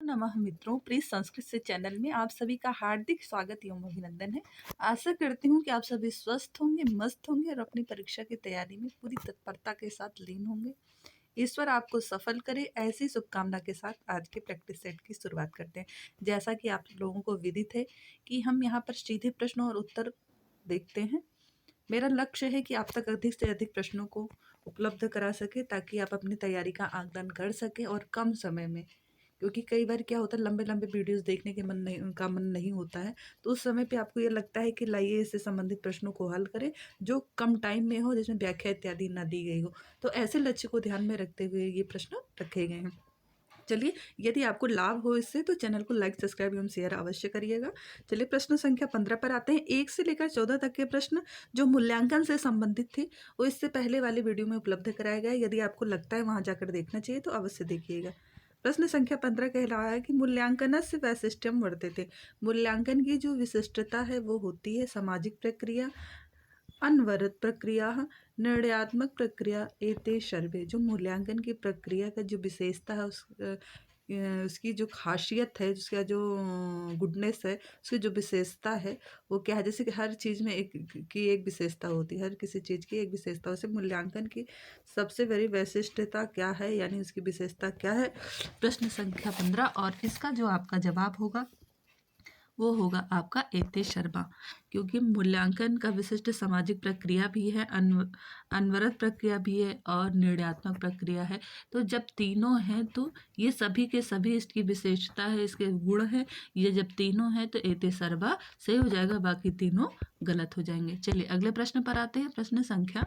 नमः मित्रों, प्लीज संस्कृत से चैनल में आप सभी का हार्दिक स्वागत एवं अभिनंदन है। आशा करती हूँ कि आप सभी स्वस्थ होंगे, मस्त होंगे और अपनी परीक्षा की तैयारी में पूरी तत्परता के साथ लीन होंगे। ईश्वर आपको सफल करे, ऐसी शुभकामना के साथ आज के प्रैक्टिस सेट की शुरुआत करते हैं। जैसा कि आप लोगों को विदित है कि हम यहाँ पर सीधे प्रश्न और उत्तर देखते हैं। मेरा लक्ष्य है कि आप तक अधिक से अधिक प्रश्नों को उपलब्ध करा सके ताकि आप अपनी तैयारी का आकलन कर सके और कम समय में, क्योंकि कई बार क्या होता है लंबे लंबे वीडियोस देखने के मन नहीं होता है, तो उस समय पे आपको ये लगता है कि लाइए इससे संबंधित प्रश्नों को हल करें जो कम टाइम में हो, जिसमें व्याख्या इत्यादि ना दी गई हो। तो ऐसे लक्ष्य को ध्यान में रखते हुए ये प्रश्न रखे गए हैं। चलिए, यदि आपको लाभ हो इससे तो चैनल को लाइक, सब्सक्राइब एवं शेयर अवश्य करिएगा। चलिए, प्रश्न संख्या 15 पर आते हैं। 1 से लेकर 14 तक के प्रश्न जो मूल्यांकन से संबंधित थे वो इससे पहले वाले वीडियो में उपलब्ध कराया गया है। यदि आपको लगता है वहां जाकर देखना चाहिए तो अवश्य देखिएगा। प्रश्न संख्या 15 कह रहा है कि मूल्यांकनस्य वैशिष्ट्यम वर्तते। मूल्यांकन की जो विशिष्टता है वो होती है सामाजिक प्रक्रिया, अनवरत प्रक्रिया, निर्णयात्मक प्रक्रिया एते सर्वे। जो मूल्यांकन की प्रक्रिया का जो विशेषता है उसकी जो खासियत है, उसका जो गुडनेस है, उसकी जो विशेषता है वो क्या है। जैसे कि हर चीज़ में एक विशेषता होती है, हर किसी चीज़ की एक विशेषता। वैसे मूल्यांकन की सबसे बड़ी वैशिष्ट्यता क्या है, यानी उसकी विशेषता क्या है। प्रश्न संख्या 15 और इसका जो आपका जवाब होगा वो होगा आपका एते शर्मा, क्योंकि मूल्यांकन का विशिष्ट सामाजिक प्रक्रिया भी है, अनवरत प्रक्रिया भी है और निर्णयात्मक प्रक्रिया है। तो जब तीनों हैं तो ये सभी के सभी इसकी विशेषता है, इसके गुण है। ये जब तीनों हैं तो एते सर्वा सही हो जाएगा, बाकी तीनों गलत हो जाएंगे। चलिए अगले प्रश्न पर आते हैं। प्रश्न संख्या,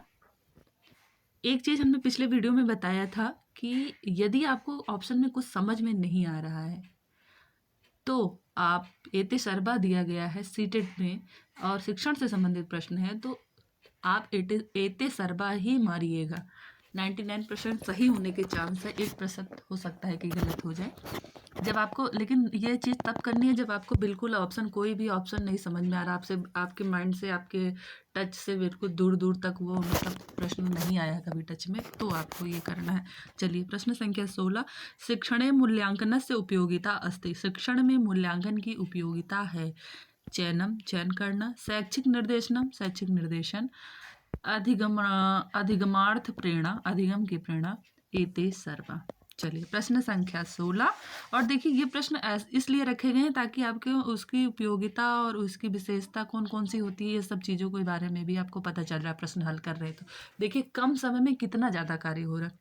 एक चीज़ हमने पिछले वीडियो में बताया था कि यदि आपको ऑप्शन में कुछ समझ में नहीं आ रहा है तो आप एते सर्वा दिया गया है सीटेट में और शिक्षण से संबंधित प्रश्न है तो आप एते सर्वा ही मारिएगा। 99% सही होने के चांस है, 1% हो सकता है कि गलत हो जाए। जब आपको, लेकिन ये चीज़ तब करनी है जब आपको बिल्कुल ऑप्शन, कोई भी ऑप्शन नहीं समझ में आ रहा, आपसे, आपके माइंड से, आपके टच से बिल्कुल दूर दूर तक वो मतलब प्रश्न नहीं आया कभी टच में, तो आपको ये करना है। चलिए प्रश्न संख्या 16, शिक्षणे मूल्यांकनस्य उपयोगिता अस्ति। शिक्षण में मूल्यांकन की उपयोगिता है चयनम, चयन करना, शैक्षिक निर्देशनम, शैक्षिक निर्देशन, अधिगमार्थ प्रेरणा, अधिगम की प्रेरणा, एते सर्वा। चलिए प्रश्न संख्या 16, और देखिए ये प्रश्न इसलिए रखे गए हैं ताकि आपके उसकी उपयोगिता और उसकी विशेषता कौन कौन सी होती है, ये सब चीज़ों के बारे में भी आपको पता चल रहा है प्रश्न हल कर रहे हैं तो। देखिए कम समय में कितना ज़्यादा कार्य हो रहा है,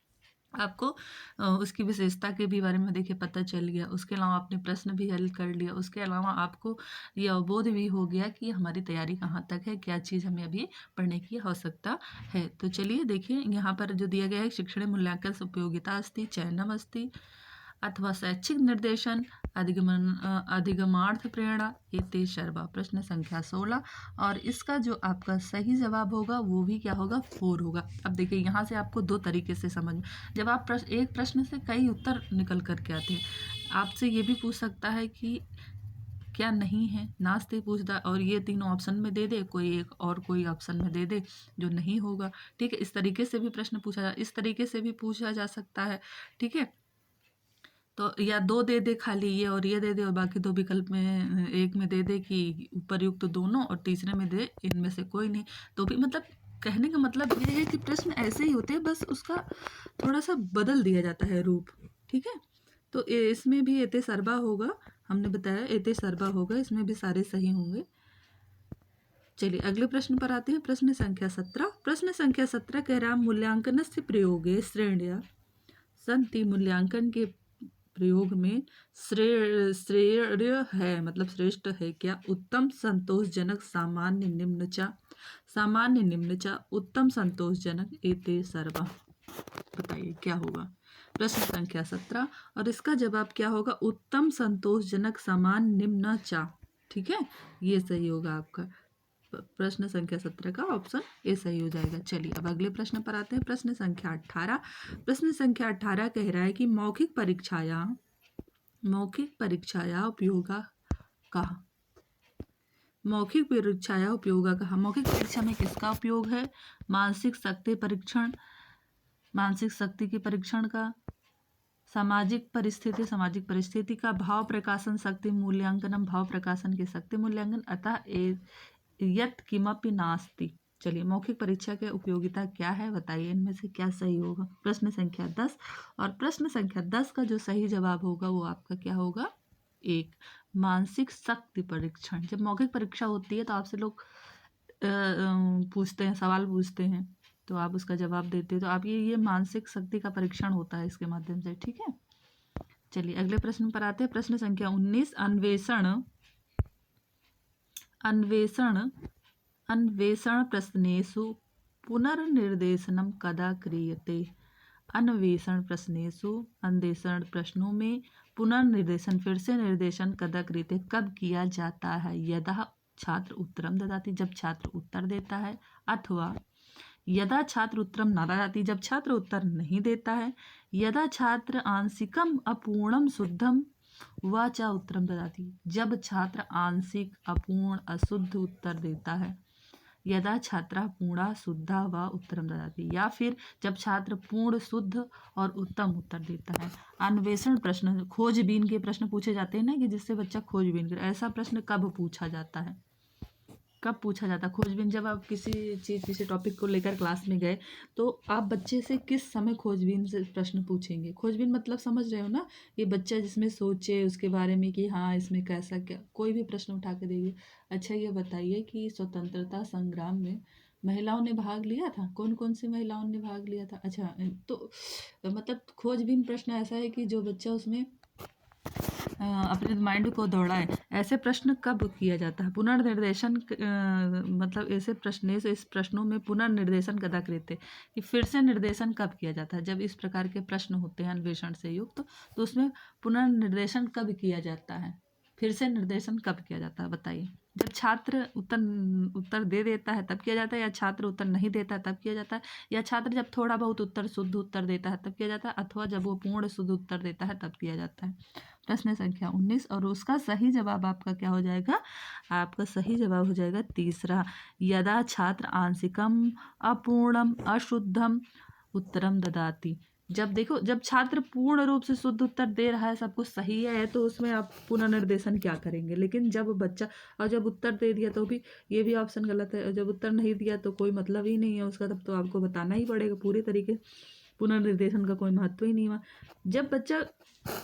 आपको उसकी विशेषता के भी बारे में देखिए पता चल गया। उसके अलावा आपने प्रश्न भी हल कर लिया। उसके अलावा आपको ये अवबोध भी हो गया कि हमारी तैयारी कहाँ तक है, क्या चीज़ हमें अभी पढ़ने की आवश्यकता है। तो चलिए देखिए यहाँ पर जो दिया गया है, शिक्षण मूल्यांकन उपयोगिता अस्ति, चयनम अस्ति अथवा शैक्षिक निर्देशन, अधिगमार्थ प्रेरणा, एते सर्वा। प्रश्न संख्या 16 और इसका जो आपका सही जवाब होगा वो भी क्या होगा, 4 होगा। अब देखिए यहाँ से आपको दो तरीके से समझ, जब आप एक प्रश्न से कई उत्तर निकल करके आते हैं, आपसे ये भी पूछ सकता है कि क्या नहीं है, नास्ते पूछता, और ये तीनों ऑप्शन में दे दे, कोई एक और कोई ऑप्शन में दे दे जो नहीं होगा। ठीक है, इस तरीके से भी प्रश्न पूछा इस तरीके से भी पूछा जा सकता है। ठीक है, तो या दो दे दे, खाली ये और ये दे दे और बाकी दो विकल्प में एक में दे दे कि उपरयुक्त दोनों और तीसरे में दे इनमें से कोई नहीं, तो भी मतलब कहने का मतलब ये है कि प्रश्न ऐसे ही होते हैं, बस उसका थोड़ा सा बदल दिया जाता है रूप। ठीक है, तो इसमें भी एते सर्वा होगा, हमने बताया एते सर्वा होगा, इसमें भी सारे सही होंगे। चलिए अगले प्रश्न पर आते हैं। प्रश्न संख्या 17। प्रश्न संख्या 17 कह रहा है मूल्यांकनस्य प्रयोगे श्रेण्या संति। मूल्यांकन के प्रयोग में श्रेय है मतलब श्रेष्ठ है क्या, उत्तम, संतोषजनक, सामान्य, निम्न चा। सामान्य, निम्न चा, उत्तम, संतोषजनक, एते सर्वा। बताइए क्या होगा। प्रश्न संख्या 17 और इसका जवाब क्या होगा, उत्तम, संतोषजनक, सामान्य, निम्न चा। ठीक है, ये सही होगा आपका। प्रश्न संख्या 17 का ऑप्शन ए सही हो जाएगा। चलिए अब अगले प्रश्न पर आते हैं। प्रश्न संख्या 18। प्रश्न संख्या 18 कह रहा है कि मौखिक परीक्षाया उपयोगा कहा। मौखिक परीक्षाया उपयोगा कहा। मौखिक परीक्षा में किसका उपयोग है, मानसिक शक्ति परीक्षण, मानसिक शक्ति के परीक्षण का, सामाजिक परिस्थिति का भाव प्रकाशन शक्ति मूल्यांकनम, भाव प्रकाशन की शक्ति मूल्यांकन, अतः यत् किमपि नास्ति। चलिए, मौखिक परीक्षा की उपयोगिता क्या है बताइए, इनमें से क्या सही होगा। प्रश्न संख्या 10, और प्रश्न संख्या 10 का जो सही जवाब होगा वो आपका क्या होगा, 1, मानसिक शक्ति परीक्षण। जब मौखिक परीक्षा होती है तो आपसे लोग पूछते हैं, सवाल पूछते हैं, तो आप उसका जवाब देते हो, तो आप ये मानसिक शक्ति का परीक्षण होता है इसके माध्यम से, ठीक है। चलिए अगले प्रश्न पर आते हैं। प्रश्न संख्या 19, अन्वेषण प्रश्नेषु पुनर्निर्देशनम कदा क्रियते। अन्वेषण प्रश्नों में पुनर्निर्देशन, फिर से निर्देशन कदा क्रियते, कब किया जाता है। यदा छात्र उत्तरम ददाति, जब छात्र उत्तर देता है, अथवा यदा छात्र उत्तरम न ददाति, जब छात्र उत्तर नहीं देता है, यदा छात्र आंशिकम अपूर्णम शुद्धम व च उत्तरम ददाति, जब छात्र आंशिक अपूर्ण अशुद्ध उत्तर देता है, यदा छात्रा पूर्णा शुद्धा व उत्तरम ददाति, या फिर जब छात्र पूर्ण शुद्ध और उत्तम उत्तर देता है। अन्वेषण प्रश्न, खोजबीन के प्रश्न पूछे जाते हैं ना, कि जिससे बच्चा खोजबीन करे, ऐसा प्रश्न कब पूछा जाता है, कब पूछा जाता है खोजबीन। जब आप किसी टॉपिक को लेकर क्लास में गए, तो आप बच्चे से किस समय खोजबीन से प्रश्न पूछेंगे। खोजबीन मतलब समझ रहे हो ना, ये बच्चा जिसमें सोचे उसके बारे में कि हाँ इसमें कैसा क्या, कोई भी प्रश्न उठा के देंगे। अच्छा ये बताइए कि स्वतंत्रता संग्राम में महिलाओं ने भाग लिया था, कौन कौन सी महिलाओं ने भाग लिया था। अच्छा, तो मतलब खोजबीन प्रश्न ऐसा है कि जो बच्चा उसमें अपने माइंड को दौड़ाए, ऐसे प्रश्न कब किया जाता है। पुनर्निर्देशन मतलब ऐसे प्रश्न से, इस प्रश्नों में पुनर्निर्देशन कदा करते, कि फिर से निर्देशन कब किया जाता है। जब इस प्रकार के प्रश्न होते हैं अन्वेषण से युक्त, तो उसमें पुनर्निर्देशन कब किया जाता है, फिर से निर्देशन कब किया जाता है बताइए। जब छात्र उत्तर दे देता है तब किया जाता है, या छात्र उत्तर नहीं देता है तब किया जाता है, या छात्र जब थोड़ा बहुत शुद्ध उत्तर देता है तब किया जाता है, अथवा जब वो पूर्ण शुद्ध उत्तर देता है तब किया जाता है। प्रश्न संख्या 19, और उसका सही जवाब आपका क्या हो जाएगा, आपका सही जवाब हो जाएगा तीसरा, यदा छात्र आंशिकम अपूर्णम अशुद्धम उत्तरम ददाति। जब देखो, जब छात्र पूर्ण रूप से शुद्ध उत्तर दे रहा है, सब कुछ सही है, तो उसमें आप पुनर्निर्देशन क्या करेंगे। लेकिन जब बच्चा, और जब उत्तर दे दिया तो भी ये भी ऑप्शन गलत है, और जब उत्तर नहीं दिया तो कोई मतलब ही नहीं है उसका, तब तो आपको बताना ही पड़ेगा पूरी तरीके, पुनर्निर्देशन का कोई महत्व ही नहीं हुआ। जब बच्चा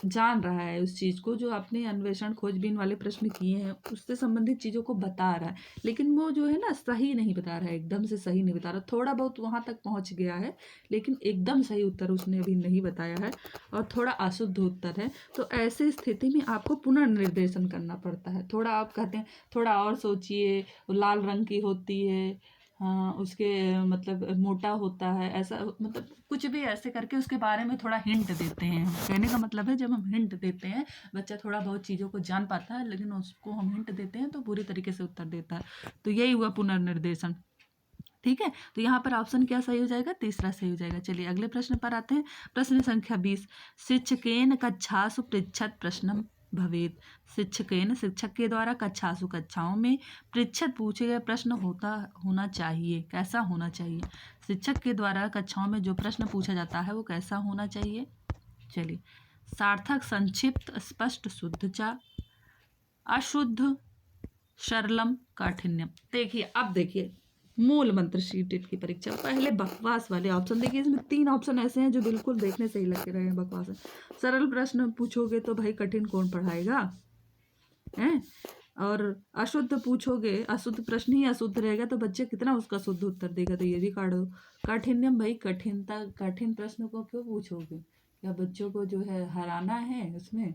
जान रहा है उस चीज़ को, जो आपने अन्वेषण खोजबीन वाले प्रश्न किए हैं उससे संबंधित चीज़ों को बता रहा है, लेकिन वो जो है ना सही नहीं बता रहा है, एकदम से सही नहीं बता रहा, थोड़ा बहुत वहाँ तक पहुँच गया है लेकिन एकदम सही उत्तर उसने अभी नहीं बताया है, और थोड़ा अशुद्ध उत्तर है, तो ऐसी स्थिति में आपको पुनर्निर्देशन करना पड़ता है। थोड़ा आप कहते हैं थोड़ा और सोचिए, लाल रंग की होती है, हाँ उसके मतलब मोटा होता है, ऐसा मतलब कुछ भी ऐसे करके उसके बारे में थोड़ा हिंट देते हैं। कहने का मतलब है जब हम हिंट देते हैं, बच्चा थोड़ा बहुत चीज़ों को जान पाता है, लेकिन उसको हम हिंट देते हैं तो पूरी तरीके से उत्तर देता है। तो यही हुआ पुनर्निर्देशन, ठीक है। तो यहाँ पर ऑप्शन क्या सही हो जाएगा, तीसरा सही हो जाएगा। चलिए अगले प्रश्न पर आते हैं। प्रश्न संख्या 20, शिक्षकेन कक्षासु पृच्छत प्रश्नम भवेत। शिक्षकेन, शिक्षक के द्वारा कक्षासु, कक्षाओं में, पृच्छत पूछे गए प्रश्न होना चाहिए, कैसा होना चाहिए। शिक्षक के द्वारा कक्षाओं में जो प्रश्न पूछा जाता है वो कैसा होना चाहिए। चलिए, सार्थक, संक्षिप्त, स्पष्ट, शुद्ध चा, अशुद्ध, सरलम, काठिन्यम। देखिए अब देखिए, मूल मंत्र शीटेट की परीक्षा, पहले बकवास वाले ऑप्शन देखिए, इसमें 3 ऑप्शन ऐसे हैं जो बिल्कुल देखने से ही लग रहे हैं बकवास है। सरल प्रश्न पूछोगे तो भाई कठिन कौन पढ़ाएगा हैं, और अशुद्ध पूछोगे, अशुद्ध प्रश्न ही अशुद्ध रहेगा तो बच्चे कितना उसका शुद्ध उत्तर देगा, तो ये भी काढ़ो। काठिन्यम, भाई कठिन प्रश्न को क्यों पूछोगे, क्या बच्चों को जो है हराना है उसमें,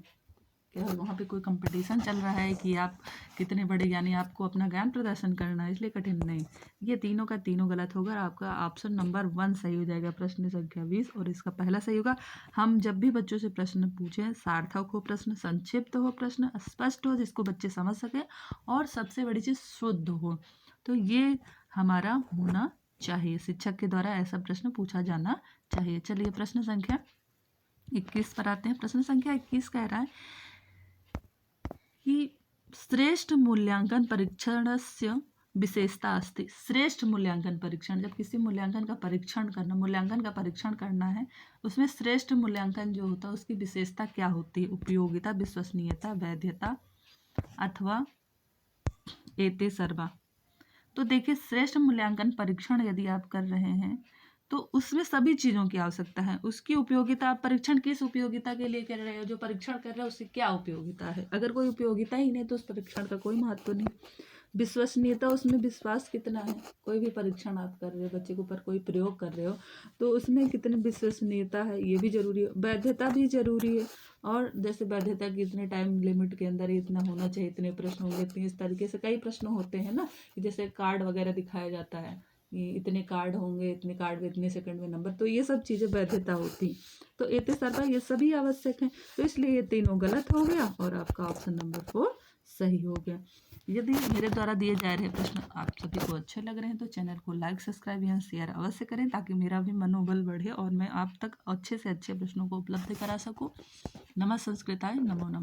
क्या वहाँ पे कोई कंपटीशन चल रहा है कि आप कितने बड़े, यानी आपको अपना ज्ञान प्रदर्शन करना है, इसलिए कठिन नहीं। ये तीनों का तीनों गलत होगा, आपका ऑप्शन नंबर 1 सही हो जाएगा, प्रश्न संख्या 20, और इसका पहला सही होगा। हम जब भी बच्चों से प्रश्न पूछें, सार्थक हो प्रश्न, संक्षिप्त हो प्रश्न, स्पष्ट हो जिसको बच्चे समझ सकें, और सबसे बड़ी चीज़ शुद्ध हो, तो ये हमारा होना चाहिए। शिक्षक के द्वारा ऐसा प्रश्न पूछा जाना चाहिए। चलिए प्रश्न संख्या 21 पर आते हैं। प्रश्न संख्या 21 कह रहा है कि श्रेष्ठ मूल्यांकन परीक्षणस्य विशेषता अस्ति। श्रेष्ठ मूल्यांकन परीक्षण, जब किसी मूल्यांकन का परीक्षण करना है, उसमें श्रेष्ठ मूल्यांकन जो होता है उसकी विशेषता क्या होती है? उपयोगिता, विश्वसनीयता, वैधता अथवा एते सर्वा। तो देखिए, श्रेष्ठ मूल्यांकन परीक्षण यदि आप कर रहे हैं तो उसमें सभी चीज़ों की आवश्यकता है। उसकी उपयोगिता, आप परीक्षण किस उपयोगिता के लिए कर रहे हो, जो परीक्षण कर रहे हो उसकी क्या उपयोगिता है। अगर कोई उपयोगिता ही नहीं तो उस परीक्षण का कोई महत्व नहीं। विश्वसनीयता, उसमें विश्वास कितना है। कोई भी परीक्षण आप कर रहे हो, बच्चे के ऊपर कोई प्रयोग कर रहे हो तो उसमें कितनी विश्वसनीयता है, ये भी जरूरी है। वैधता भी जरूरी है, और जैसे वैधता की इतने टाइम लिमिट के अंदर इतना होना चाहिए, इतने प्रश्न होंगे, इतने इस तरीके से कई प्रश्न होते हैं ना, जैसे कार्ड वगैरह दिखाया जाता है, इतने कार्ड होंगे, इतने कार्ड में इतने सेकंड में नंबर, तो ये सब चीज़ें वैधता होती। तो एते सर्वा ये सभी आवश्यक हैं, तो इसलिए ये तीनों गलत हो गया और आपका ऑप्शन नंबर 4 सही हो गया। यदि मेरे द्वारा दिए जा रहे प्रश्न आप सभी को अच्छे लग रहे हैं तो चैनल को लाइक, सब्सक्राइब या शेयर अवश्य करें, ताकि मेरा भी मनोबल बढ़े और मैं आप तक अच्छे से अच्छे प्रश्नों को उपलब्ध करा सकूं। नमः संस्कृताय, नमो नमः।